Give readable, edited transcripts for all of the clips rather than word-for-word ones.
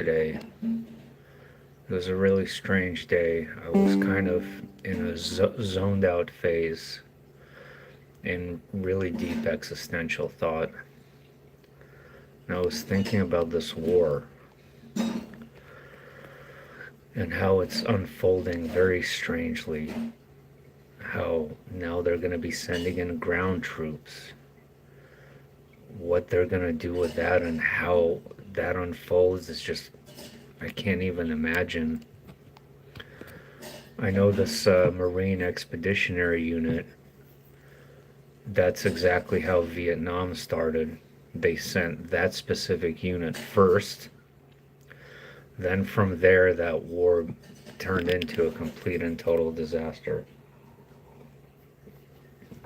today. It was a really strange day. I was kind of in a zoned out phase in really deep existential thought. And I was thinking about this war and how it's unfolding very strangely. How now they're going to be sending in ground troops. What they're going to do with that and how that unfolds is just, I can't even imagine. I know this Marine Expeditionary Unit, that's exactly how Vietnam started. They sent that specific unit first. Then from there, that war turned into a complete and total disaster.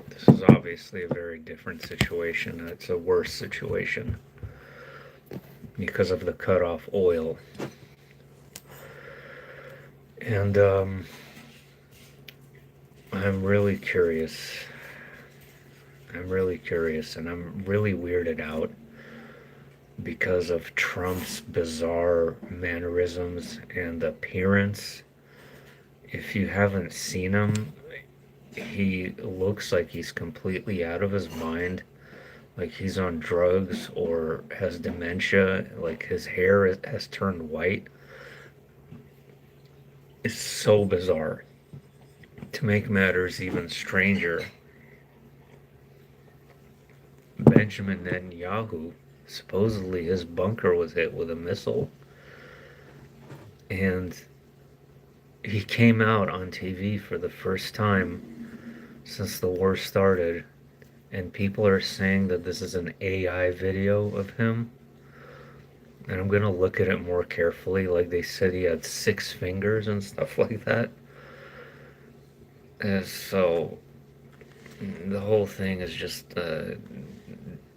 This is obviously a very different situation. It's a worse situation because of the cut off oil. And I'm really curious. I'm really curious, and I'm really weirded out because of Trump's bizarre mannerisms and appearance. If you haven't seen him, he looks like he's completely out of his mind, like he's on drugs or has dementia, like his hair has turned white. It's so bizarre. To make matters even stranger, Benjamin Netanyahu, supposedly his bunker was hit with a missile, and he came out on TV for the first time since the war started, and people are saying that this is an AI video of him. And I'm gonna look at it more carefully. Like they said, he had 6 fingers and stuff like that. And so the whole thing is just a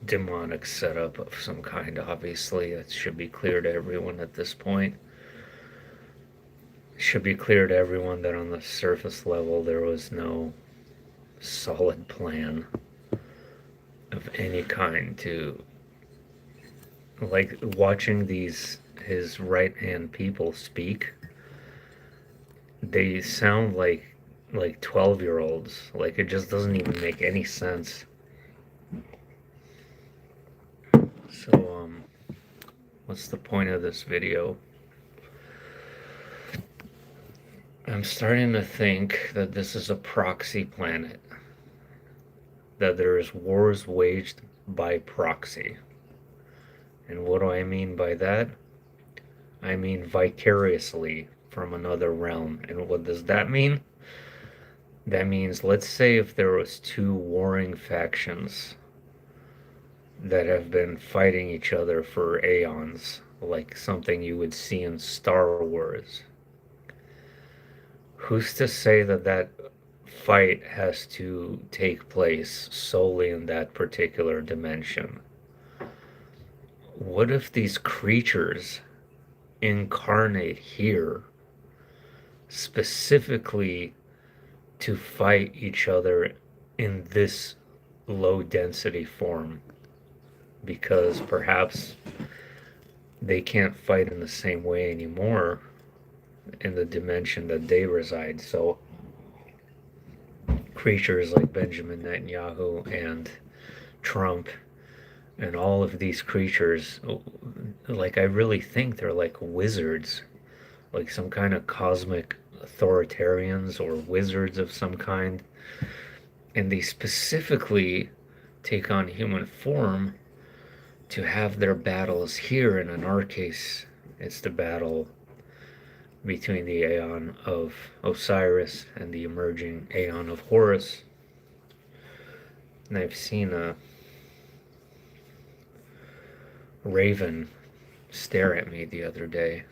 demonic setup of some kind. Obviously, it should be clear to everyone at this point. It should be clear to everyone that on the surface level there was no solid plan of any kind to, like, watching these his right hand people speak. They sound like 12-year-olds. Like, it just doesn't even make any sense. So what's the point of this video? I'm starting to think that this is a proxy planet, that there is wars waged by proxy. And what do I mean by that? I mean vicariously from another realm. And what does that mean? That means, let's say if there was two warring factions that have been fighting each other for aeons, like something you would see in Star Wars. Who's to say that that fight has to take place solely in that particular dimension? What if these creatures incarnate here specifically to fight each other in this low density form? Because perhaps they can't fight in the same way anymore in the dimension that they reside. So creatures like Benjamin Netanyahu and Trump and all of these creatures, like, I really think they're like wizards, like some kind of cosmic authoritarians or wizards of some kind. And they specifically take on human form to have their battles here. And in our case, it's the battle between the Aeon of Osiris and the emerging Aeon of Horus. And I've seen a raven stare at me the other day.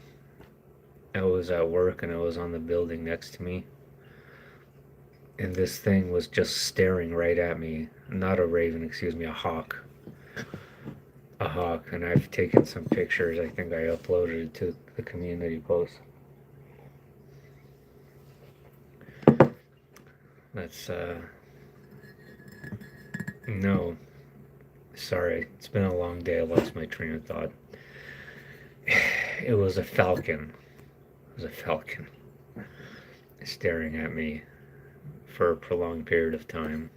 I was at work and I was on the building next to me. And this thing was just staring right at me. Not a raven, excuse me, a hawk. A hawk. And I've taken some pictures. I think I uploaded it to the community post. That's, no. Sorry, it's been a long day. I lost my train of thought. It was a falcon. It was a falcon staring at me for a prolonged period of time.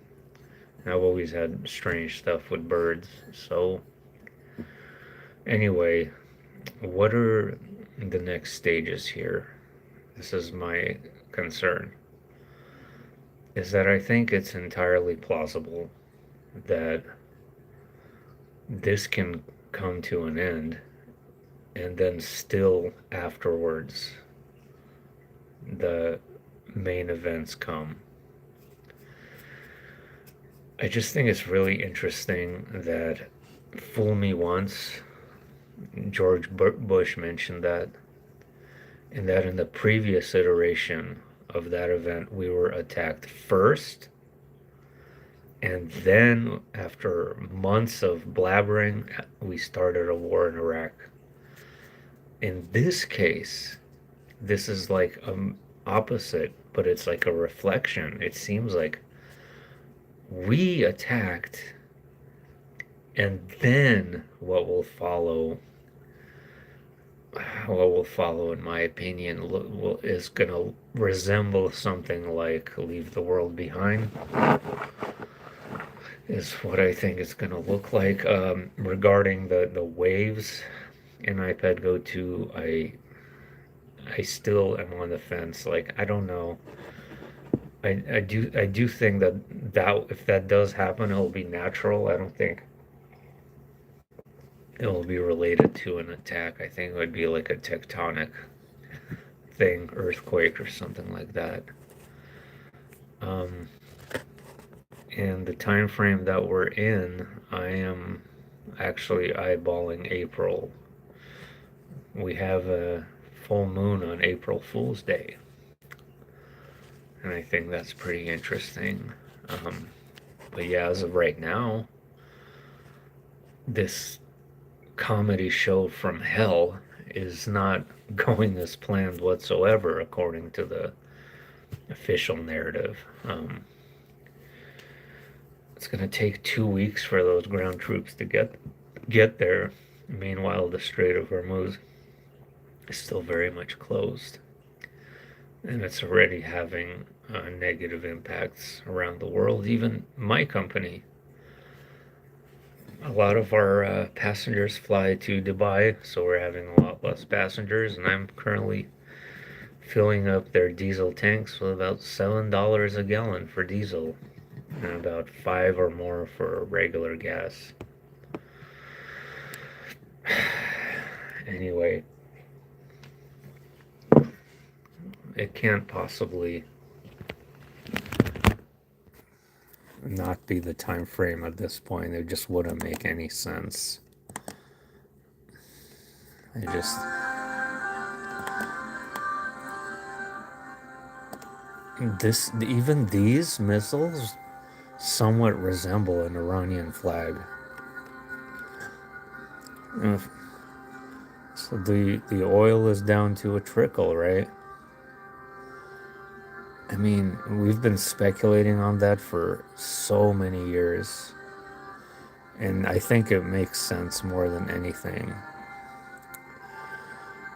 And I've always had strange stuff with birds. So, anyway, what are the next stages here? This is my concern. Is that I think it's entirely plausible that this can come to an end and then still afterwards the main events come. I just think it's really interesting that fool me once, George Bush mentioned that, and that in the previous iteration of that event we were attacked first, and then after months of blabbering we started a war in Iraq. In this case, this is like opposite, but it's like a reflection. It seems like we attacked, and then what will follow, in my opinion, is going to resemble something like Leave the World Behind, is what I think it's going to look like. Regarding the waves in Ipetgoat2, I still am on the fence. Like, I don't know. I do think that if that does happen, it'll be natural. I don't think it will be related to an attack. I think it would be like a tectonic thing, earthquake or something like that. And the time frame that we're in, I am actually eyeballing April. We have a full moon on April Fool's Day, and I think that's pretty interesting. But yeah, as of right now, this comedy show from hell is not going as planned whatsoever, according to the official narrative. It's going to take 2 weeks for those ground troops to get there. Meanwhile, the Strait of Hormuz is still very much closed, and it's already having negative impacts around the world. Even my company, a lot of our passengers fly to Dubai, so we're having a lot less passengers, and I'm currently filling up their diesel tanks with about $7 a gallon for diesel, and about 5 or more for regular gas. Anyway, it can't possibly not be the time frame at this point. It just wouldn't make any sense. Even these missiles somewhat resemble an Iranian flag. So the oil is down to a trickle, right? I mean, we've been speculating on that for so many years, and I think it makes sense more than anything.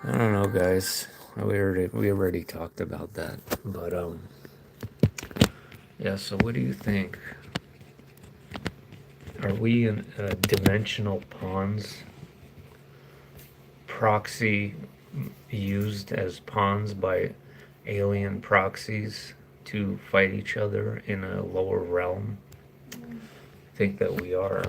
I don't know, guys. We already talked about that, but yeah. So what do you think? Are we in dimensional pawns? Proxy used as pawns by alien proxies to fight each other in a lower realm? I think that we are.